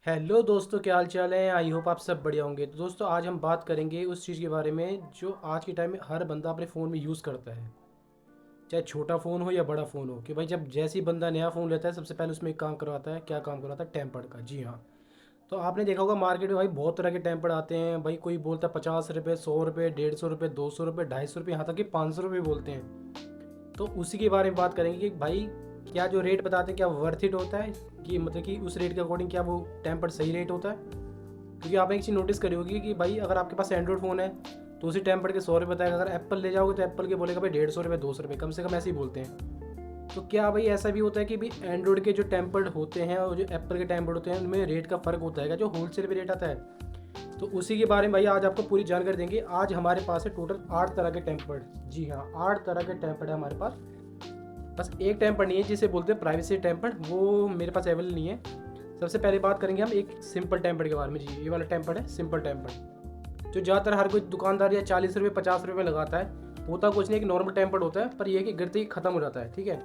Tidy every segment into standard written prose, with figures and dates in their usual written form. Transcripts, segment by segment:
Hello दोस्तों, क्या हाल चाल है। आई होप आप सब बढ़िया होंगे। तो दोस्तों, आज हम बात करेंगे उस चीज़ के बारे में जो आज के टाइम में हर बंदा अपने फ़ोन में यूज़ करता है, चाहे छोटा फ़ोन हो या बड़ा फ़ोन हो। कि भाई जब जैसे ही बंदा नया फ़ोन लेता है, सबसे पहले उसमें एक काम करवाता है। क्या काम करवाता है? टेम्पर्ड का। जी हाँ। तो आपने देखा होगा मार्केट में भाई बहुत तरह के टेम्पर्ड आते हैं। भाई कोई बोलता है 50 रुपये, 100 रुपये, 150 रुपये, 200 रुपये, 250 रुपये, यहाँ तक कि 500 रुपये बोलते हैं। तो उसी के बारे में बात करेंगे कि भाई क्या जो रेट बताते हैं क्या वर्थ इट होता है, कि मतलब कि उस रेट के अकॉर्डिंग क्या वो टेम्पर्ड सही रेट होता है। क्योंकि आपने एक चीज़ नोटिस करी होगी कि भाई अगर आपके पास एंड्रॉइड फ़ोन है तो उसी टेम्पर्ड के 100 रुपये बताएगा। अगर एप्पल ले जाओगे तो एप्पल के बोलेगा भाई 150 रुपये, 200 रुपये, कम से कम ऐसे ही बोलते हैं। तो क्या भाई ऐसा भी होता है कि भाई एंड्रॉइड के जो टेम्पर्ड होते हैं और जो एप्पल के टेम्पर्ड होते हैं उनमें रेट का फ़र्क होता है क्या, जो होलसेल पे रेट आता है। तो उसी के बारे में भाई आज आपको पूरी जानकारी देंगे। आज हमारे पास है टोटल 8 तरह के टेम्पर्ड। जी हाँ, 8 तरह के टेम्पर्ड है हमारे पास। बस एक टेम्पर्ड नहीं है जिसे बोलते हैं प्राइवेसी टेम्पर्ड, वो मेरे पास अवेलेबल नहीं है। सबसे पहले बात करेंगे हम एक सिंपल टेम्पर्ड के बारे में। जी, ये वाला टेम्पर्ड है सिंपल टेम्पर्ड, जो ज़्यादातर हर कोई दुकानदार या 40 रुपये, 50 रुपये लगाता है। होता कुछ नहीं, एक नॉर्मल टेम्पर्ड होता है, पर यह कि गिरते ही खत्म हो जाता है। ठीक है,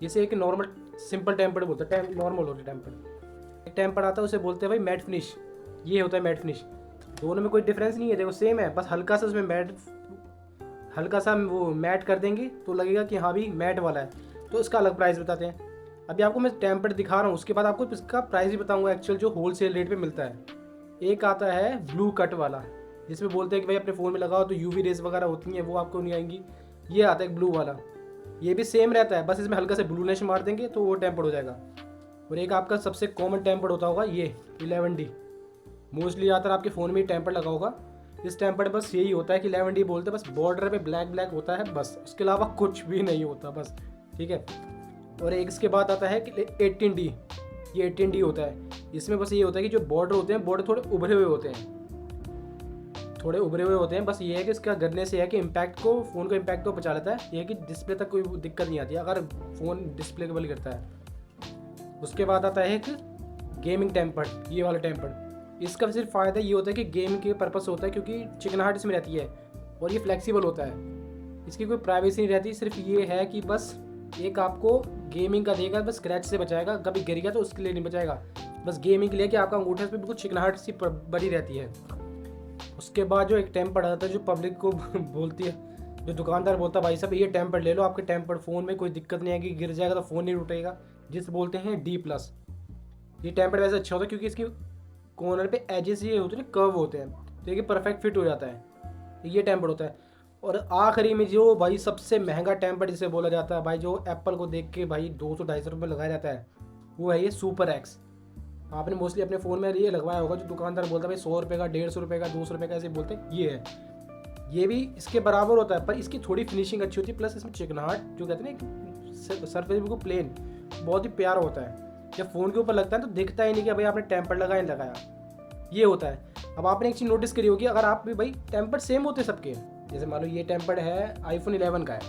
इसे एक नॉर्मल सिंपल टेम्पर्ड बोलते हैं। नॉर्मल होता है टेम्पर्ड। एक टेम्पर्ड आता है उसे बोलते हैं भाई मैट फिनिश। ये होता है मैट फिनिश। दोनों में कोई डिफरेंस नहीं है, देखो सेम है, बस हल्का सा उसमें मैट, हल्का सा वो मैट कर देंगे तो लगेगा कि हाँ भी मैट वाला है। तो इसका अलग प्राइस बताते हैं। अभी आपको मैं टेम्पर्ड दिखा रहा हूँ, उसके बाद आपको इसका प्राइस भी बताऊंगा एक्चुअल जो होलसेल रेट पे मिलता है। एक आता है ब्लू कट वाला, जिसमें बोलते हैं कि भाई अपने फ़ोन में लगाओ तो यूवी रेस वगैरह होती हैं, वो आपको नहीं आएंगी। ये आता है एक ब्लू वाला, ये भी सेम रहता है, बस इसमें हल्का से ब्लूनेश मार देंगे तो वो टेम्पर्ड हो जाएगा। और एक आपका सबसे कॉमन टेम्पर्ड होता होगा ये 11D। मोस्टली ज़्यादातर आपके फ़ोन में ही टेम्पर्ड लगा होगा। इस टेम्पर्ड बस यही होता है कि 11D बोलते हैं, बस बॉर्डर पे ब्लैक ब्लैक होता है, बस उसके अलावा कुछ भी नहीं होता बस। ठीक है। और एक इसके बाद आता है कि 18D। ये 18D होता है। इसमें बस ये होता है कि जो बॉर्डर होते हैं, बॉर्डर थोड़े उभरे हुए होते हैं, थोड़े उभरे हुए होते हैं। बस ये है कि इसका गिरने से है कि इम्पैक्ट को, फ़ोन को इम्पैक्ट को बचा लेता है। ये है कि डिस्प्ले तक कोई दिक्कत नहीं आती है अगर फ़ोन डिस्प्ले केबल गिरता है। उसके बाद आता है एक गेमिंग टेम्पर्ड, ये वाला टेम्पर्ड। इसका सिर्फ फ़ायदा ये होता है कि गेम के पर्पस होता है, क्योंकि चिकनाहट इसमें रहती है और ये फ्लेक्सिबल होता है। इसकी कोई प्राइवेसी नहीं रहती, सिर्फ ये है कि बस एक आपको गेमिंग का देगा, बस स्क्रैच से बचाएगा। कभी गिर गया तो उसके लिए नहीं बचाएगा, बस गेमिंग के लिए कि आपका अंगूठे पे बिल्कुल चिकनाहट सी बनी रहती है। उसके बाद जो एक टेम्पर्ड आता है जो पब्लिक को बोलती है, जो दुकानदार बोलता है भाई साहब ये टेम्पर्ड ले लो, आपके टेम्पर्ड फ़ोन में कोई दिक्कत नहीं आएगी, गिर जाएगा तो फ़ोन नहीं टूटेगा, जिसे बोलते हैं D+। ये टेम्पर्ड वैसे अच्छा होता है क्योंकि इसकी कॉर्नर पे एजेस ये होते हैं ना, कर्व होते हैं, तो ये परफेक्ट फिट हो जाता है। तो ये टेम्पर्ड होता है। और आखिरी में जो भाई सबसे महंगा टेम्पर्ड जिसे बोला जाता है भाई, जो एप्पल को देख के भाई 200-250 रुपये लगाया जाता है, वो है ये सुपर एक्स। आपने मोस्टली अपने फ़ोन में ये लगवाया होगा, जो दुकानदार बोलता है भाई 100 रुपये का, 150 रुपये का, 200 रुपये का, ऐसे बोलते हैं। ये है, ये भी इसके बराबर होता है, पर इसकी थोड़ी फिनिशिंग अच्छी होती है, प्लस इसमें चिकनाहट जो कहते हैं ना, सरफेस बिल्कुल प्लेन, बहुत ही प्यारा होता है। जब फ़ोन के ऊपर लगता है तो दिखता ही नहीं कि भाई आपने टेम्पर्ड लगाया नहीं लगाया। ये होता है। अब आपने एक चीज़ नोटिस करी होगी, अगर आप भी भाई टेम्पर्ड सेम होते हैं सबके। जैसे मान लो ये टेम्पर्ड है iPhone 11 का है,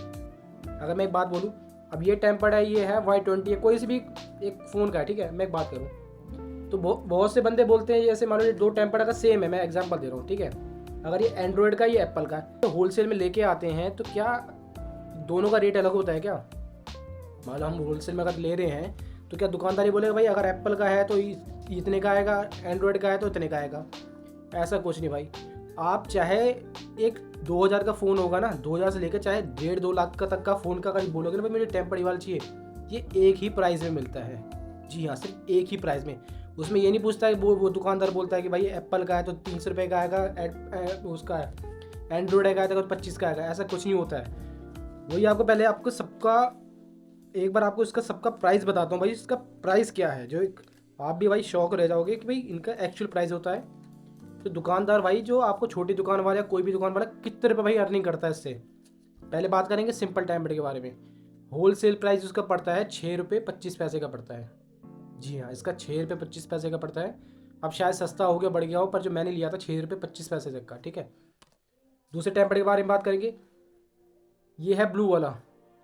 अगर मैं एक बात बोलूँ, अब ये टेम्पर्ड है, ये है Y20 है, कोई से भी एक फ़ोन का है, ठीक है, मैं एक बात करूँ तो बहुत से बंदे बोलते हैं, जैसे मान लो ये दो टेम्पर्ड अगर सेम है, मैं एग्जांपल दे रहा हूँ, ठीक है, अगर ये एंड्रॉयड का ये एप्पल का है, तो होलसेल में लेके आते हैं तो क्या दोनों का रेट अलग होता है क्या? मान लो हम होलसेल में अगर ले रहे हैं तो क्या दुकानदारी बोलेगा भाई अगर एप्पल का है तो इतने का आएगा, एंड्रॉयड का है तो इतने का आएगा? ऐसा कुछ नहीं भाई। आप चाहे एक 2000 का फ़ोन होगा ना, 2000 से लेकर चाहे 1.5-2 लाख का तक का फ़ोन का अगर बोलोगे ना भाई मुझे टेम्पर्ड वाला चाहिए, ये एक ही प्राइस में मिलता है। जी हाँ, सिर्फ एक ही प्राइस में। उसमें ये नहीं पूछता है, वो दुकानदार बोलता है कि भाई एप्पल का है तो 300 रुपये का आएगा, उसका है एंड्रॉयड का आएगा तो 25 का आएगा, ऐसा कुछ नहीं होता है। वही आपको पहले आपको सबका, एक बार आपको इसका सबका प्राइस बताता हूँ भाई, इसका प्राइस क्या है, जो एक आप भी भाई शौक रह जाओगे कि भाई इनका एक्चुअल प्राइस होता है। तो दुकानदार भाई जो आपको छोटी दुकान वाला या कोई भी दुकान वाला कितने रुपये भाई अर्निंग करता है इससे। पहले बात करेंगे सिंपल टेम्पर्ड के बारे में। होलसेल प्राइस उसका पड़ता है 6 रुपये 25 पैसे का पड़ता है। जी हाँ, इसका 6 रुपये 25 पैसे का पड़ता है। अब शायद सस्ता हो गया, बढ़ गया हो, पर जो मैंने लिया था 6 रुपये 25 पैसे तक का, ठीक है। दूसरे टेम्पर्ड के बारे में बात करेंगे। ये है ब्लू वाला,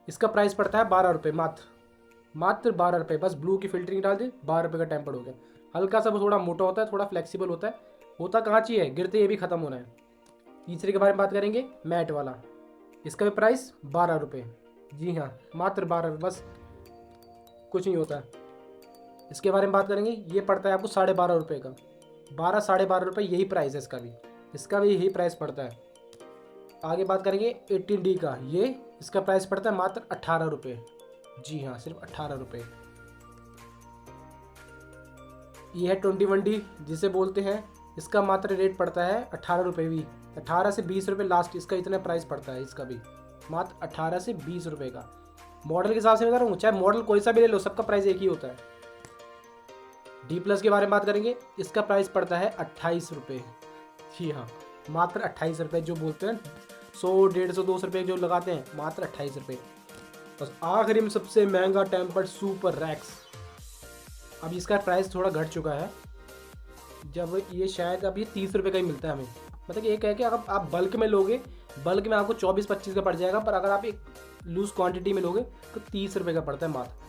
इसका प्राइस पड़ता है 12 रुपये, मात्र 12 रुपये। बस ब्लू की फिल्टरिंग डाल दे, 12 रुपये का टेम्पर्ड हो गया। हल्का सा वो थोड़ा मोटा होता है, थोड़ा फ्लेक्सिबल होता है, होता कांच ही है, गिरते ये भी खत्म होना है। तीसरे के बारे में बात करेंगे, मैट वाला। इसका भी प्राइस 12 रुपये। जी हाँ, मात्र 12 रुपये, बस कुछ नहीं होता। इसके बारे में बात करेंगे, ये पड़ता है आपको 12.5 रुपये का, 12-12.5 रुपये यही प्राइस है इसका भी यही प्राइस पड़ता है। आगे बात करेंगे 18D का, ये इसका प्राइस पड़ता है मात्र 18 रुपये। जी हाँ, सिर्फ 18 रुपये। ये है 21D जिसे बोलते हैं, इसका मात्र रेट पड़ता है 18 रुपये भी, 18 से 20 रुपये लास्ट इसका इतना प्राइस पड़ता है। इसका भी मात्र 18 से 20 रुपये का। मॉडल के हिसाब से बता रहा हूँ, चाहे मॉडल कोई सा भी ले लो, सबका प्राइस एक ही होता है। D+ के बारे में बात करेंगे, इसका प्राइस पड़ता है 28 रुपये। जी हाँ, मात्र 28 रुपये, जो बोलते हैं 100, 150, 200 रुपये जो लगाते हैं, मात्र 28 रुपये। बस आखिरी में सबसे महंगा टेम्पर्ड सुपर रैक्स। अब इसका प्राइस थोड़ा घट चुका है, जब ये शायद अब ये 30 रुपये का ही मिलता है हमें। मतलब ये है कि अगर आप बल्क में लोगे, बल्क में आपको 24-25 का पड़ जाएगा, पर अगर आप एक लूज क्वांटिटी में लोगे तो 30 रुपये का पड़ता है मात्र।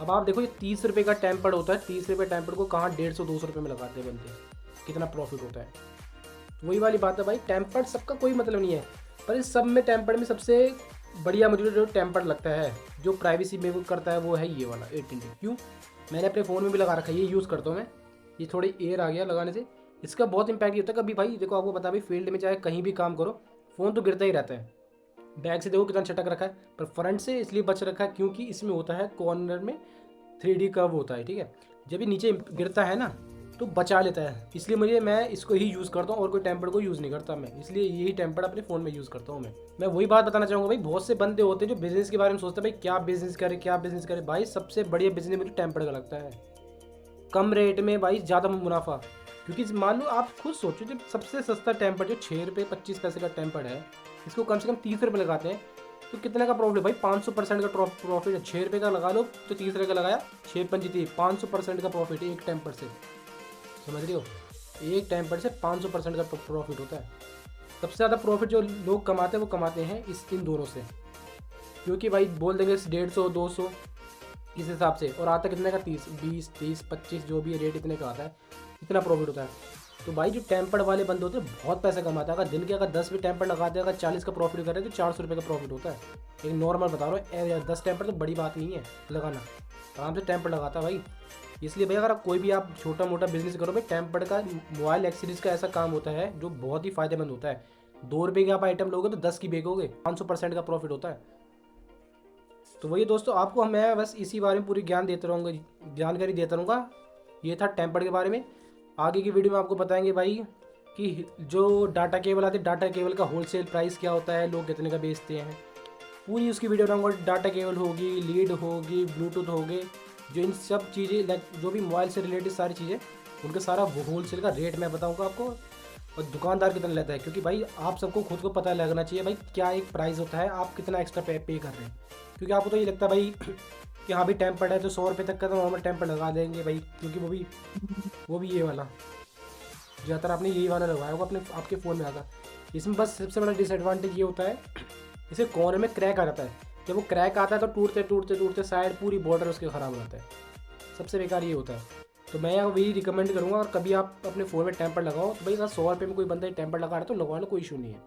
अब आप देखो, ये 30 रुपये का टेम्पर्ड होता है, 30 रुपये टेम्पर्ड को कहाँ 150-200 रुपये में लगाते हैं बनते, कितना प्रॉफिट होता है। तो वही वाली बात है भाई, टेम्पर्ड सबका कोई मतलब नहीं है, पर इस सब में टेम्पर्ड में सबसे बढ़िया मुझे जो टेम्पर्ड लगता है, जो प्राइवेसी में वो करता है, वो है ये वाला 18D। क्यों, मैंने अपने फ़ोन में भी लगा रखा है, ये यूज़ करता हूँ मैं। ये थोड़ी एयर आ गया लगाने से, इसका बहुत इंपैक्ट ये होता है। कभी भाई देखो, आपको पता है भाई, फील्ड में चाहे कहीं भी काम करो, फ़ोन तो गिरता ही रहता है। बैक से देखो कितना छटक रखा है, पर फ्रंट से इसलिए बच रखा है क्योंकि इसमें होता है कॉर्नर में 3D कर्व होता है, ठीक है। जब ये नीचे गिरता है ना तो बचा लेता है, इसलिए मैं इसको ही यूज़ करता हूँ और कोई टेम्पर्ड को यूज़ नहीं करता मैं, इसलिए यही टेम्पर्ड अपने फ़ोन में यूज़ करता हूँ मैं वही बात बताना चाहूँगा भाई, बहुत से बंदे होते हैं जो बिज़नेस के बारे में सोचते हैं भाई क्या बिज़नेस करे। भाई सबसे बढ़िया बिज़नेस मुझे टेम्पर्ड का लगता है, कम रेट में भाई ज़्यादा मुनाफा। क्योंकि मान लो आप खुद सोचो, जब सबसे सस्ता टेम्पर्ड जो 6 रुपये 25 पैसे का टेम्पर्ड है, इसको कम से कम 30 रुपये लगाते हैं, तो कितने का प्रॉफिट भाई, 500% का प्रॉफिट है। 6 रुपये का लगा लो तो 30 रुपये का लगाया, 6×5 500% का प्रॉफिट एक टेम्पर्ड से, समझ रहे हो। एक टेम्पर्ड से 500% का प्रॉफिट होता है। सबसे ज़्यादा प्रॉफिट जो लोग कमाते हैं वो कमाते हैं इन दोनों से, क्योंकि भाई बोल देंगे 150, 200 इस हिसाब से, और आता कितने का 30, 20, 30, 25 जो भी रेट इतने का आता है, इतना प्रॉफिट होता है। तो भाई जो टेम्पर्ड वाले बंदे होते हैं बहुत पैसा कमाते हैं। अगर दिन के अगर 10 भी टेम्पर्ड लगाते हैं, अगर 40 का प्रॉफिट कर रहे हैं तो 400 रुपये का प्रॉफिट होता है। एक नॉर्मल बता रहा हूँ, 10 टेम्पर्ड तो बड़ी बात नहीं है लगाना, आराम से टेम्पर्ड लगाता है भाई। इसलिए भाई अगर कोई भी आप छोटा मोटा बिजनेस करो भाई, टेम्पर्ड का मोबाइल एक्सेसरीज का ऐसा काम होता है जो बहुत ही फायदेमंद होता है। 2 रुपये की आप आइटम लोगे तो 10 की बेचोगे, 500% का प्रॉफिट होता है। तो वही दोस्तों, आपको मैं बस इसी बारे में पूरी जानकारी देता रहूँगा। ये था टेम्पर्ड के बारे में। आगे की वीडियो में आपको बताएंगे भाई कि जो डाटा केबल आते हैं, डाटा केबल का होलसेल प्राइस क्या होता है, लोग कितने का बेचते हैं, पूरी उसकी वीडियो बनाऊंगा। डाटा केबल होगी, लीड होगी, ब्लूटूथ होगी, जो इन सब चीज़ें लाइक जो भी मोबाइल से रिलेटेड सारी चीज़ें, उनका सारा होलसेल का रेट मैं बताऊंगा आपको, और दुकानदार कितना लेता है। क्योंकि भाई आप सबको खुद को पता लगना चाहिए भाई क्या एक प्राइस होता है, आप कितना एक्स्ट्रा पे कर रहे हैं। क्योंकि आपको तो ये लगता है भाई कि हाँ भाई टेम्पर्ड है तो 100 रुपये तक का तो नॉर्मल टेम्पर्ड लगा देंगे भाई, क्योंकि वो भी ये वाला ज़्यादातर आपने यही वाला लगाया होगा आपके फ़ोन में आगा। इसमें बस सबसे बड़ा डिसएडवांटेज ये होता है, इसे कोने में क्रैक आ जाता है। जब वो क्रैक आता है तो टूटते साइड पूरी बॉर्डर उसके ख़राब हो जाता है। सबसे बेकार ये होता है। तो मैं वही रिकमेंड करूँगा, और कभी आप अपने फ़ोन में टेम्पर्ड लगाओ तो भाई अगर 100 रुपये में कोई बंदा टेम्पर्ड लगा रहा है तो लगवा लो, कोई इशू नहीं है।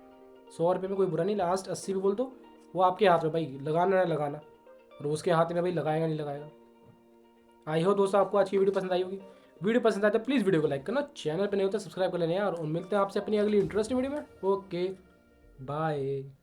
100 रुपये में कोई बुरा नहीं, लास्ट 80 भी बोल दो, वो आपके हाथ में भाई, लगाना ना लगाना, और उसके हाथ में भाई लगाएगा नहीं लगाएगा। आई हो दोस्तों आपको आज की वीडियो पसंद आई होगी। वीडियो पसंद आए तो प्लीज़ वीडियो को लाइक करना, चैनल पर नहीं होता सब्सक्राइब कर लेना यार, और मिलते हैं आपसे अपनी अगली इंटरेस्टिंग वीडियो में। Okay bye.